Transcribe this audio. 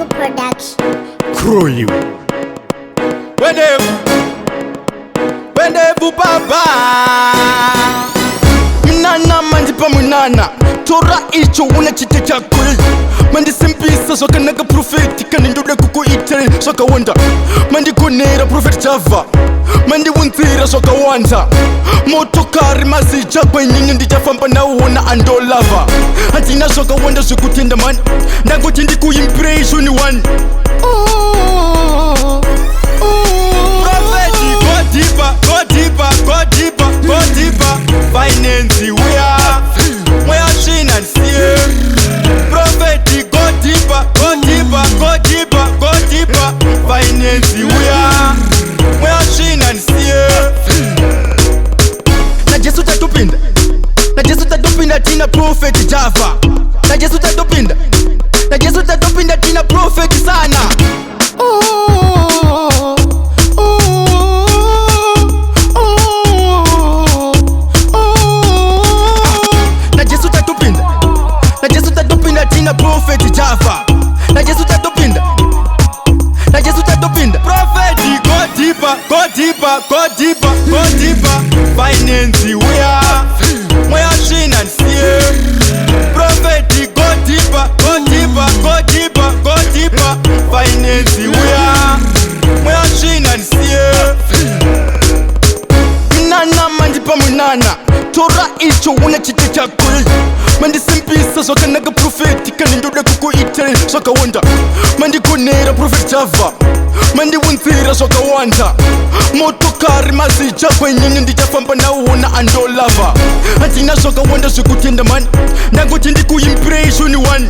Jungle Production. Crow you. Whenever baba Minana mandipa munana Tora icho unachite chakuri Mandi simpisa soka naga profeti Kani nduda kuku iteri soka wanda Mandi kunera profeti java Mandi wunzira soka wanda Motokari mazija kwenyini ndijafamba na uona ando lava Hatina soka wanda sukutenda man Nango tindi kuimpression one Go deeper, finance we are chin and see. Prophet, go deeper, finance we are chin and see. Na Jesu tatupinda tina prophet Java. Na Jesu tatupinda tina prophet sana. Prophet Java, na Jesu tatupinda Prophet, go deeper, finance we are chin and see. Prophet, go deeper, finance we are chin and see. Minana mandipa munana Tora icho unachite chakuri Mandi simpisa soka naga profeti Kani nduda kuku iteri soka wanda Mandi kunera profeti java Mandi wunzira soka wanda Motokari mazija kwenyini ndijafamba na uona ando lava Hatina soka wanda sukutenda man Nango tindi kuimpression one